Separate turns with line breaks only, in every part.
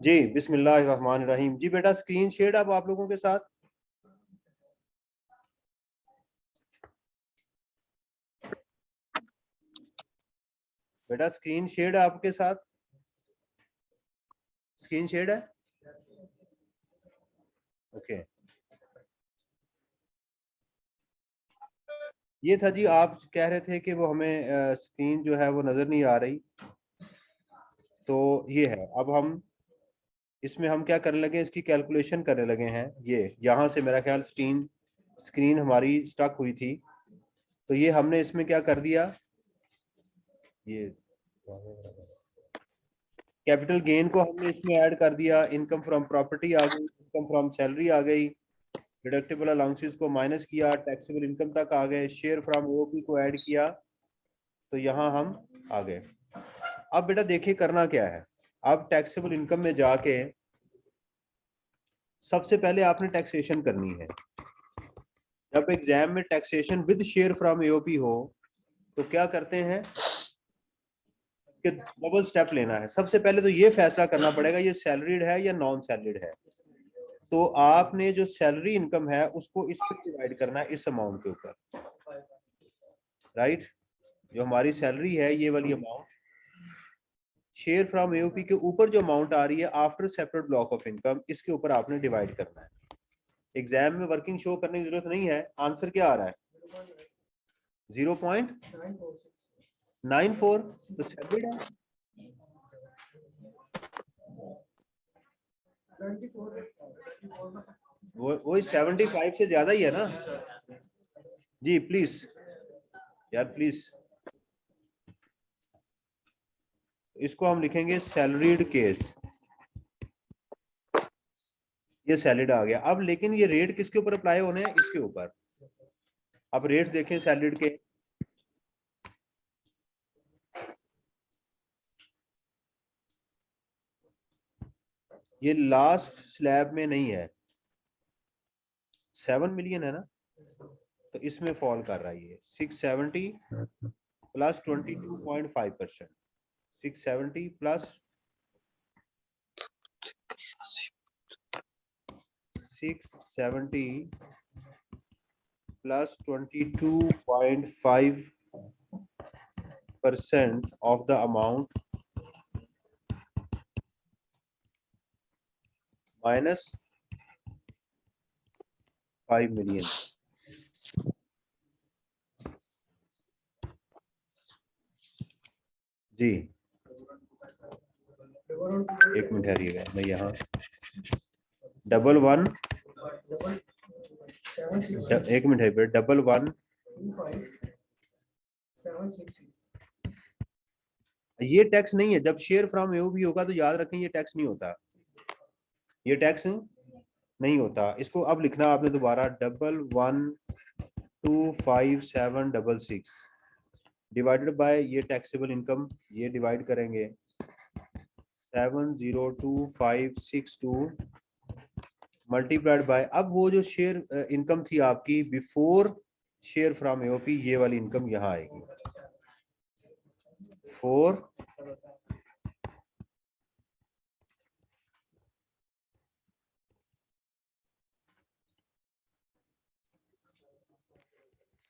जी बिस्मिल्लाहिर्रहमानिर्रहीम। जी बेटा screen share अब आप लोगों के साथ। बेटा स्क्रीन शेयर आपके साथ, स्क्रीन शेयर है। ओके, ये था जी। आप कह रहे थे कि वो हमें स्क्रीन जो है वो नजर नहीं आ रही, तो ये है। अब हम इसमें हम क्या करने लगे, इसकी कैलकुलेशन करने लगे हैं। ये यहाँ से मेरा ख्याल स्क्रीन स्क्रीन हमारी स्टक हुई थी, तो ये हमने इसमें क्या कर दिया, ये कैपिटल गेन को हमने इसमें ऐड कर दिया। इनकम फ्रॉम प्रॉपर्टी आ गई, इनकम फ्रॉम सैलरी आ गई, डिडक्टेबल अलाउंसेस को माइनस किया, टैक्सेबल इनकम तक आ गए, शेयर फ्रॉम ओपी को ऐड किया, तो यहाँ हम आ गए। अब बेटा देखिए करना क्या है। अब टैक्सेबल इनकम में जाके सबसे पहले आपने टैक्सेशन करनी है। जब एग्जाम में taxation with share from AOP हो तो क्या करते हैं कि डबल स्टेप लेना है। सबसे पहले तो ये फैसला करना पड़ेगा ये सैलरीड है या नॉन सैलरीड है। तो आपने जो सैलरी इनकम है उसको इस पर डिवाइड करना है, इस अमाउंट के ऊपर, राइट। जो हमारी सैलरी है ये वाली अमाउंट, शेयर फ्रॉम एओपी के ऊपर जो अमाउंट आ रही है after separate block of income, इसके ऊपर आपने डिवाइड करना है। एग्जाम में वर्किंग शो करने की जरूरत नहीं है। आंसर क्या आ रहा है? 0.94। तो सैलरीड है। वही 75 से ज्यादा ही है ना जी। प्लीज यार प्लीज, इसको हम लिखेंगे सैलरीड केस। ये सैलरीड आ गया। अब लेकिन ये रेट किसके ऊपर अप्लाई होने हैं? इसके ऊपर। अब रेट्स देखें सैलरीड के। ये लास्ट स्लैब में नहीं है, 7 मिलियन है ना, तो इसमें फॉल कर रहा है ये 670 plus 22.5%। 670 plus 670 plus 22.5% of the amount minus 5 million। जी एक मिनट ठहरिएगा, मैं यहाँ 11 एक मिनट है, 11 ये टैक्स नहीं है। जब शेयर फ्रॉम एओ भी होगा तो याद रखें ये टैक्स नहीं होता, ये टैक्स नहीं होता। इसको अब लिखना आपने दोबारा 11,25766 डिवाइडेड बाय ये टैक्सेबल इनकम, ये डिवाइड करेंगे 702562 मल्टीप्लाइड बाय, अब वो जो शेयर इनकम थी आपकी बिफोर शेयर फ्रॉम एओपी, ये वाली इनकम यहाँ आएगी 4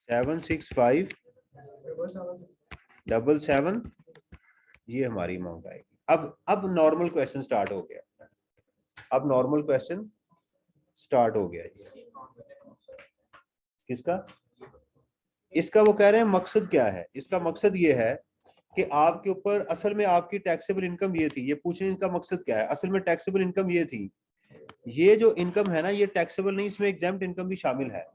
76577, ये हमारी अमाउंट आएगी। अब नॉर्मल क्वेश्चन स्टार्ट हो गया। अब नॉर्मल क्वेश्चन स्टार्ट हो गया। किसका? इसका वो कह रहे हैं मकसद क्या है। इसका मकसद ये है कि आपके ऊपर असल में आपकी टैक्सेबल इनकम ये थी। ये पूछने का मकसद क्या है, असल में टैक्सेबल इनकम ये थी। ये जो इनकम है ना ये टैक्सेबल नहीं, इसमें एग्जाम्प्ट इनकम भी शामिल है,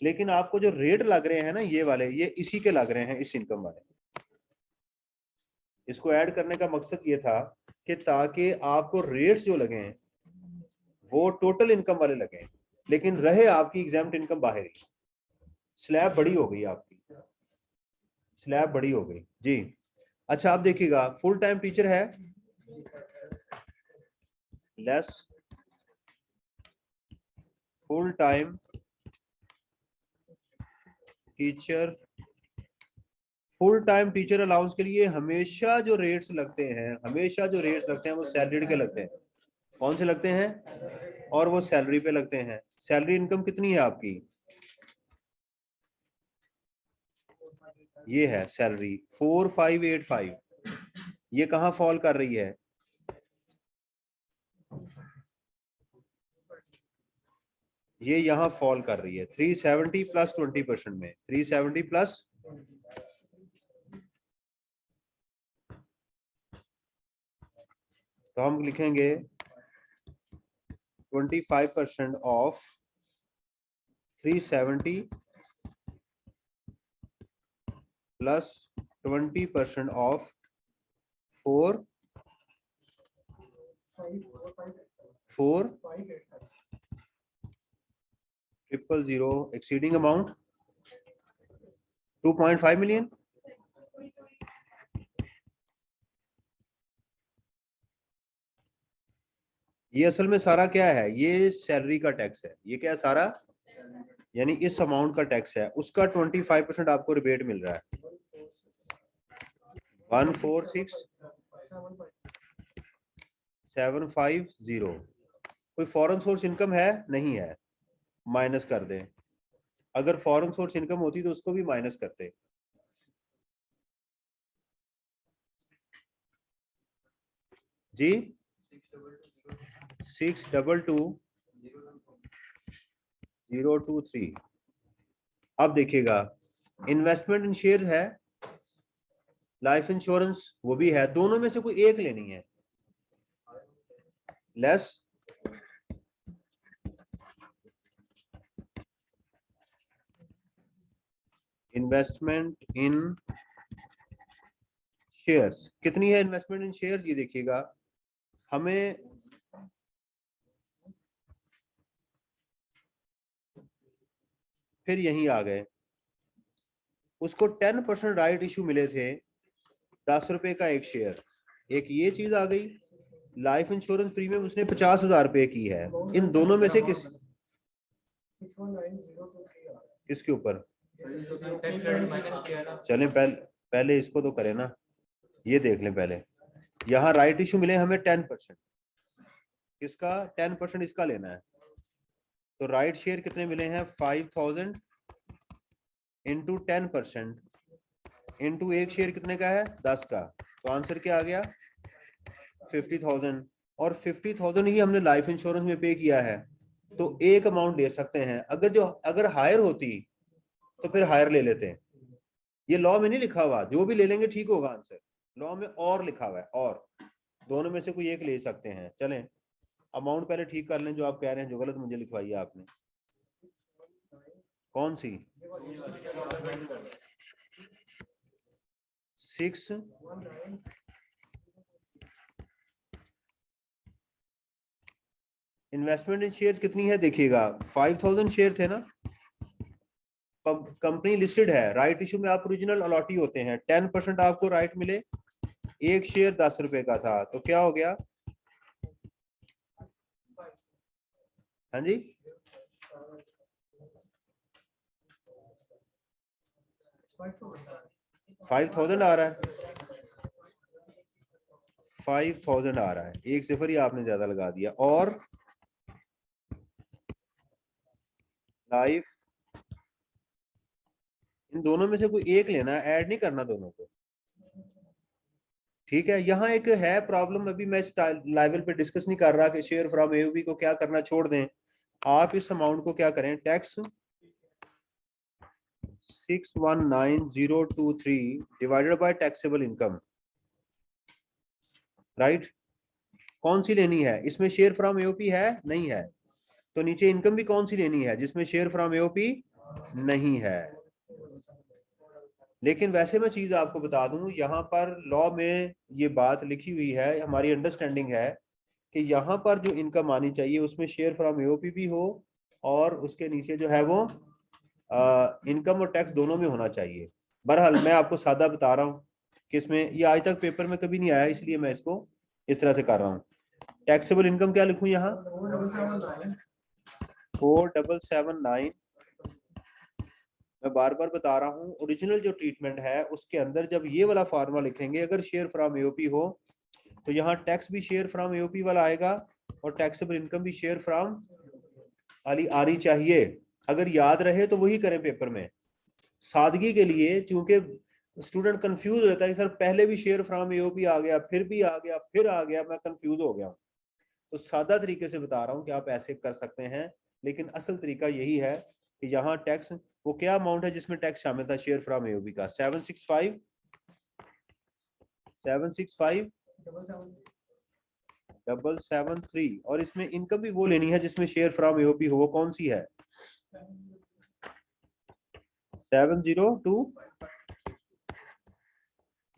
लेकिन आपको जो रेट लग रहे हैं ना ये वाले, ये इसी के लग रहे हैं, इस इनकम वाले। इसको ऐड करने का मकसद ये था कि ताकि आपको रेट्स जो लगे हैं वो टोटल इनकम वाले लगे, लेकिन रहे आपकी एग्जाम्प्ट इनकम बाहर ही। स्लैब बड़ी हो गई आपकी, स्लैब बड़ी हो गई जी। अच्छा आप देखिएगा, फुल टाइम टीचर है less full time teacher, full time teacher allowance के लिए हमेशा जो रेट्स लगते हैं, हमेशा जो रेट्स लगते हैं वो सैलरीड के लगते हैं। कौन से लगते हैं, और वो सैलरी पे लगते हैं। सैलरी इनकम कितनी है आपकी, ये है सैलरी 4585, ये कहाँ फॉल कर रही है, ये यहाँ फॉल कर रही है 370 प्लस 20% में, 370 प्लस, तो हम लिखेंगे 25% of 370 plus 20% of 4,000,000 exceeding amount 2.5 million। ये असल में सारा क्या है, ये सैलरी का टैक्स है, ये क्या है सारा, यानी इस अमाउंट का टैक्स है, उसका 25% आपको रिबेट मिल रहा है 146,750। कोई फॉरेन सोर्स इनकम है, नहीं है, माइनस कर दें। अगर फॉरेन सोर्स इनकम होती तो उसको भी माइनस करते। जी 622023। अब देखिएगा इन्वेस्टमेंट इन शेयर है, लाइफ इंश्योरेंस वो भी है, दोनों में से कोई एक लेनी है, लेस इन्वेस्टमेंट इन शेयर्स। कितनी है इन्वेस्टमेंट इन शेयर्स, ये देखिएगा हमें फिर यहीं आ गए, उसको 10% राइट इशू मिले थे, 10 रुपए का एक शेयर, एक ये चीज आ गई। लाइफ इंश्योरेंस प्रीमियम उसने 50,000 रुपए की है, इन दोनों में से किसके ऊपर, चलें पहले इसको तो करें ना, ये देख लें पहले। यहाँ राइट इशू मिले हमें 10%, किसका 10% इसका लेना है, तो राइट शेयर कितने मिले हैं 5,000 इंटू 10% इंटू एक शेयर कितने का है 10 का, तो आंसर क्या आ गया 50,000। और 50,000 ही हमने लाइफ इंश्योरेंस में पे किया है, तो एक अमाउंट ले सकते हैं। अगर हायर होती तो फिर हायर ले लेते हैं, ये लॉ में नहीं लिखा हुआ, जो भी ले लेंगे ठीक होगा आंसर, लॉ में और लिखा हुआ है, और दोनों में से कोई एक ले सकते हैं। चलें अमाउंट पहले ठीक कर लें जो आप कह रहे हैं, जो गलत मुझे लिखवाई है आपने, कौन सी 6 इन्वेस्टमेंट इन शेयर कितनी है देखिएगा, 5,000 शेयर थे ना, कंपनी लिस्टेड है, राइट इशू में आप ओरिजिनल अलॉटी होते हैं, 10% आपको राइट मिले, एक शेयर 10 रुपए का था, तो क्या हो गया, हाँ जी 5,000 आ रहा है, 5,000 आ रहा है, एक सिफर ही आपने ज्यादा लगा दिया। और लाइफ, इन दोनों में से कोई एक लेना है, ऐड नहीं करना दोनों को, ठीक है। यहाँ एक है प्रॉब्लम, अभी मैं इस लेवल पे डिस्कस नहीं कर रहा कि शेयर फ्रॉम एओबी को क्या करना, छोड़ दें आप, इस अमाउंट को क्या करें, tax 619023 divided by taxable income, right. कौन सी लेनी है, इसमें शेयर फ्रॉम एओपी है, नहीं है, तो नीचे इनकम भी कौन सी लेनी है जिसमें शेयर फ्रॉम एओपी नहीं है। लेकिन वैसे मैं चीज आपको बता दूं, यहाँ पर लॉ में ये बात लिखी हुई है, हमारी अंडरस्टैंडिंग है कि यहाँ पर जो इनकम आनी चाहिए उसमें शेयर फ्रॉम एओपी भी हो, और उसके नीचे जो है वो इनकम और टैक्स दोनों में होना चाहिए। बहरहाल मैं आपको सादा बता रहा हूँ कि इसमें ये आज तक पेपर में कभी नहीं आया, इसलिए मैं इसको इस तरह से कर रहा हूँ। टैक्सेबल इनकम क्या लिखूं यहाँ 4779। मैं बार बार बता रहा हूँ, ओरिजिनल जो ट्रीटमेंट है उसके अंदर जब ये वाला फार्मूला लिखेंगे, अगर शेयर फ्रॉम एओपी हो तो यहाँ टैक्स भी शेयर फ्रॉम एओपी वाला आएगा, और टैक्सेबल इनकम भी शेयर फ्रॉम वाली आनी चाहिए। अगर याद रहे तो वही करें पेपर में, सादगी के लिए, क्योंकि स्टूडेंट कंफ्यूज होता है सर पहले भी शेयर फ्रॉम एओपी आ गया, फिर भी आ गया, फिर आ गया, मैं कंफ्यूज हो गया हूँ। तो सादा तरीके से बता रहा हूँ कि आप ऐसे कर सकते हैं, लेकिन असल तरीका यही है कि यहाँ टैक्स, वो क्या अमाउंट है जिसमें टैक्स शामिल था शेयर फ्रॉम एओपी का, 765,773, और इसमें इनकम भी वो लेनी है जिसमें शेयर फ्रॉम एओपी हो, वो कौन सी है, 702,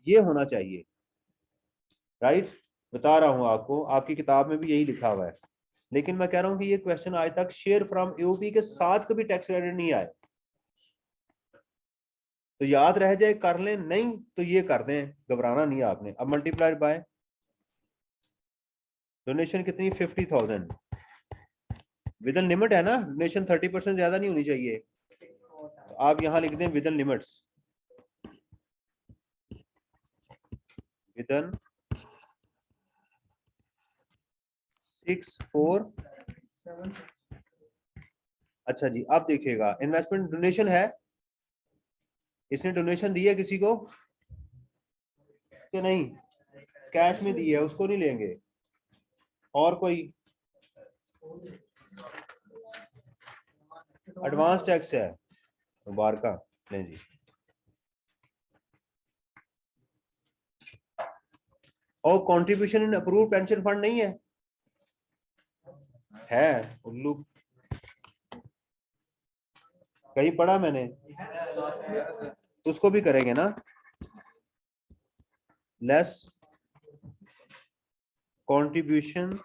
ये होना चाहिए, राइट। बता रहा हूं आपको, आपकी किताब में भी यही लिखा हुआ है, लेकिन मैं कह रहा हूं कि ये क्वेश्चन आज तक शेयर फ्रॉम एओपी के साथ कभी टैक्स क्रेडिट नहीं आए, तो याद रह जाए कर लें, नहीं तो ये कर दें, घबराना नहीं आपने। अब मल्टीप्लाइड बाय डोनेशन कितनी, 50,000, विद इन लिमिट है ना, डोनेशन 30% ज्यादा नहीं होनी चाहिए, तो आप यहां लिख दें with in limits, with in 647। अच्छा जी, अब देखिएगा इन्वेस्टमेंट डोनेशन है, इसने डोनेशन दी है किसी को कि नहीं, कैश में दी है, उसको नहीं लेंगे। और कोई एडवांस टैक्स है, मुबारका लें जी। और contribution in approved pension fund नहीं है उल्लू, कहीं पढ़ा मैंने, उसको भी करेंगे ना, less contribution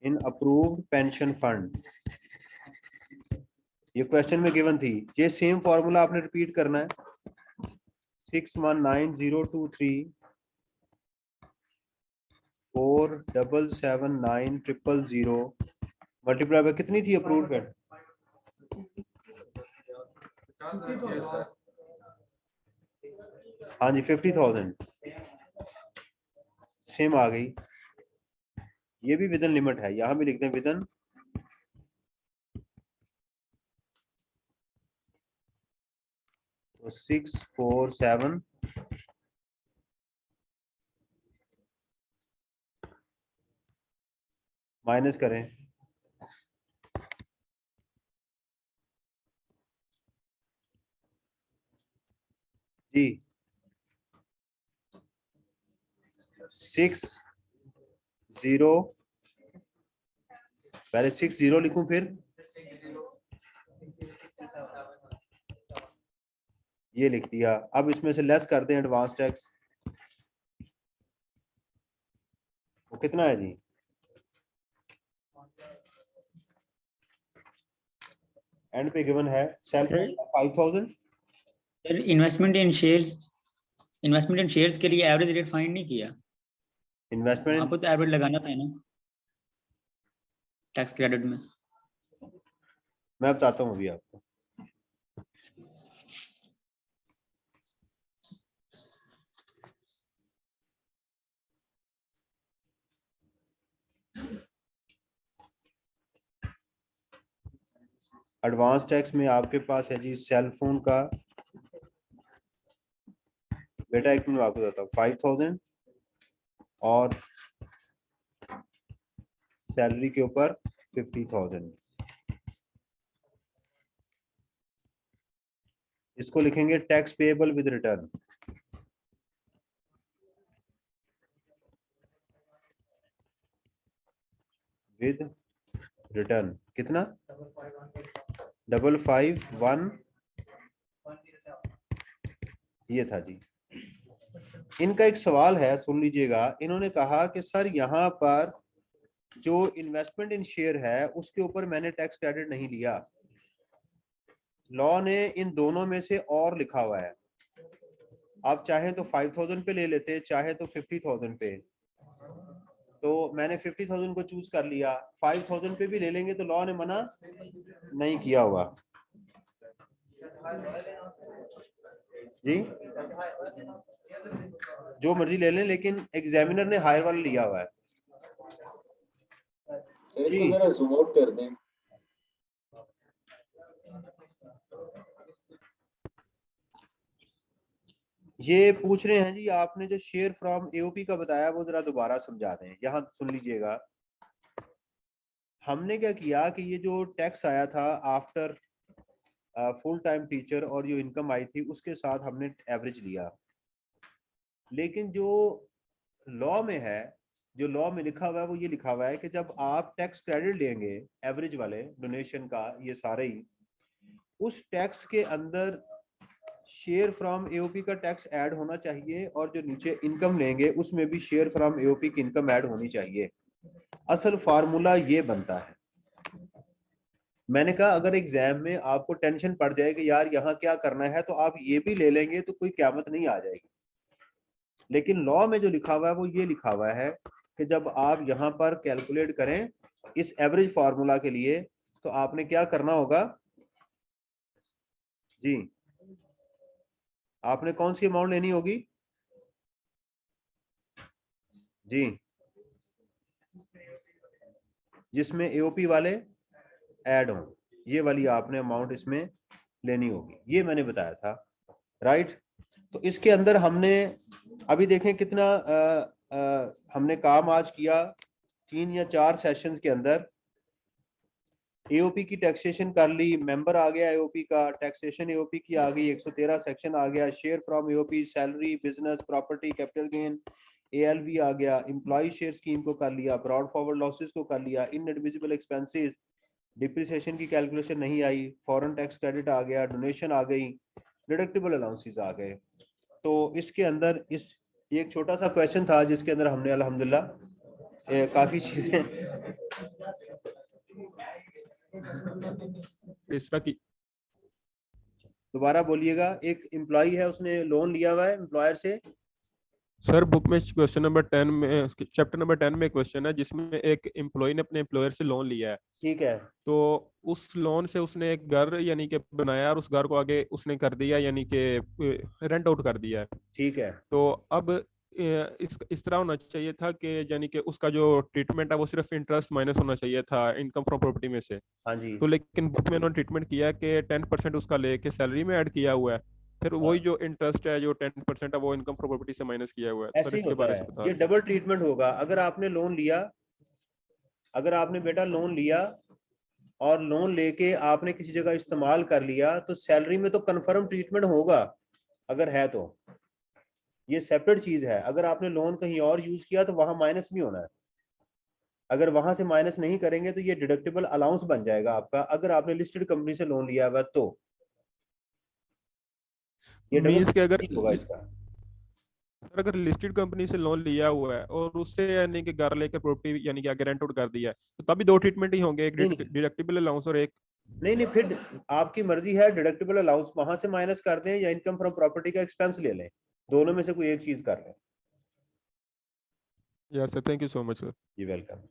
in approved pension fund, ये क्वेश्चन में गिवन थी, ये सेम फॉर्मूला आपने रिपीट करना है, 619023477900 मल्टीप्लाई बाय कितनी थी अप्रूव्ड पेंशन, हाँ जी 50,000 सेम आ गई, ये भी विदिन लिमिट है, यहां भी लिखते हैं विदिन 647 माइनस करें, जी 60, पहले 60 लिखूं, फिर ये लिख दिया। अब इसमें से लेस कर दें एडवांस टैक्स, वो कितना है जी, एंड पे गिवन है sale 5,000।
Sir investment in shares के लिए एवरेज रेट फाइंड नहीं किया,
इन्वेस्टमेंट
आपको तो एवरेज लगाना था ना टैक्स क्रेडिट में।
मैं बताता हूँ अभी आपको, एडवांस टैक्स में आपके पास है जी सेल फोन का, बेटा एक मिनट आपको बताता हूँ, 5,000 और सैलरी के ऊपर 50,000, इसको लिखेंगे tax payable with return, with return कितना 5551, ये था जी। इनका एक सवाल है, सुन लीजिएगा, इन्होंने कहा कि सर यहाँ पर जो इन्वेस्टमेंट इन शेयर है उसके ऊपर मैंने टैक्स क्रेडिट नहीं लिया, लॉ ने इन दोनों में से और लिखा हुआ है, आप चाहें तो 5,000 पे ले लेते, चाहे तो 50,000 पे, तो मैंने 50,000 को चूज कर लिया, 5,000 पे भी ले लेंगे तो लॉ ने मना नहीं किया हुआ जी। जो मर्जी ले लें, लेकिन एग्जामिनर ने हायर वाला लिया हुआ है।
सर इसको जरा जूम आउट कर दें।
ये पूछ रहे हैं जी, आपने जो शेयर फ्रॉम एओपी का बताया वो जरा दोबारा समझा दें। यहाँ सुन लीजिएगा, हमने क्या किया कि ये जो टैक्स आया था आफ्टर फुल टाइम टीचर और जो इनकम आई थी उसके साथ हमने एवरेज लिया, लेकिन जो लॉ में है, जो लॉ में लिखा हुआ है वो ये लिखा हुआ है कि जब आप टैक्स क्रेडिट लेंगे एवरेज वाले डोनेशन का, ये सारे ही, उस टैक्स के अंदर शेयर फ्रॉम एओपी का टैक्स ऐड होना चाहिए और जो नीचे इनकम लेंगे उसमें भी शेयर फ्रॉम एओपी की इनकम ऐड होनी चाहिए। असल फार्मूला ये बनता है। मैंने कहा अगर एग्जाम में आपको टेंशन पड़ जाए कि यार यहाँ क्या करना है, तो आप ये भी ले लेंगे तो कोई क़यामत नहीं आ जाएगी। लेकिन लॉ में जो लिखा हुआ है वो ये लिखा हुआ है कि जब आप यहाँ पर कैलकुलेट करें इस एवरेज फार्मूला के लिए, तो आपने क्या करना होगा जी, आपने कौन सी अमाउंट लेनी होगी जी, जिसमें एओपी वाले ऐड हों, ये वाली आपने अमाउंट इसमें लेनी होगी। ये मैंने बताया था, राइट। तो इसके अंदर हमने अभी देखें कितना हमने काम आज किया, 3 या 4 सेशंस के अंदर। एओपी की टैक्सेशन कर ली, मेंबर आ गया एओपी का, टैक्सेशन एओपी की आ गई, 113 सेक्शन आ गया, share from AOP, salary, business, property, capital gain, ALV आ गया, एम्प्लॉय शेयर स्कीम को कर लिया, ब्रॉड फॉरवर्ड लॉसेस को कर लिया, इनएडमिसिबल एक्सपेंसेस, डिप्रिसिएशन की कैलकुलेशन नहीं आई, फॉरेन टैक्स क्रेडिट आ गया, डोनेशन आ गई, डिडक्टेबल अलाउंसेस आ गए। तो इसके अंदर इस एक छोटा सा क्वेश्चन था जिसके अंदर हमने अल्हम्दुलिल्लाह काफी चीजें
इस तरह की।
दोबारा बोलिएगा। एक एम्प्लॉय है, उसने लोन लिया हुआ है एम्प्लॉयर से।
सर बुक में क्वेश्चन नंबर 10 में, चैप्टर नंबर 10 में क्वेश्चन है जिसमें एक एम्प्लॉय ने अपने एम्प्लॉयर से लोन लिया है।
ठीक है।
तो उस लोन से उसने एक घर यानी कि बनाया और उस घर को आगे उसने कर दिया यानी कि रेंट आउट कर दिया है।
ठीक है।
तो अब इस तरह होना चाहिए था कि यानी कि उसका जो ट्रीटमेंट है वो सिर्फ इंटरेस्ट माइनस होना चाहिए था इनकम फ्रॉम प्रॉपर्टी में से।
हाँ जी।
तो लेकिन बुक में उन्होंने ट्रीटमेंट किया कि 10% उसका लेके सैलरी में ऐड किया हुआ है, फिर वही जो इंटरेस्ट है जो 10% है वो इनकम फ्रॉम प्रॉपर्टी से माइनस किया हुआ है। सर
ऐसे ही
इसके
होता
बारे
है,
से बता
ये
दें।
डबल ट्रीटमेंट होगा। अगर आपने लोन लिया, अगर आपने बेटा लोन लिया और लोन लेके आपने किसी जगह इस्तेमाल कर लिया, तो सैलरी में तो कंफर्म ट्रीटमेंट होगा अगर है तो। ये सेपरेट चीज है। अगर आपने लोन कहीं और यूज किया तो वहां माइनस भी होना है। अगर वहां से माइनस नहीं करेंगे तो ये डिडक्टेबल अलाउंस बन जाएगा आपका, अगर आपने लिस्टेड कंपनी से लोन लिया हुआ तो। ये डबल
मींस के अगर
होगा इसका।
सर अगर लिस्टेड कंपनी से लोन लिया हुआ है और उससे यानी कि घर लेकर प्रॉपर्टी यानी कि आगे रेंट आउट कर दिया है, तो तभी 2 ट्रीटमेंट ही होंगे, एक
नहीं
डिडक्टिबल अलाउंस और एक।
नहीं, फिर आपकी मर्जी है, डिडक्टेबल अलाउंस वहां से माइनस कर दें या इनकम फ्रॉम प्रॉपर्टी का एक्सपेंस ले लें, दोनों में से कोई एक चीज कर लें।
Yes sir, thank you so much sir.
जी वेलकम।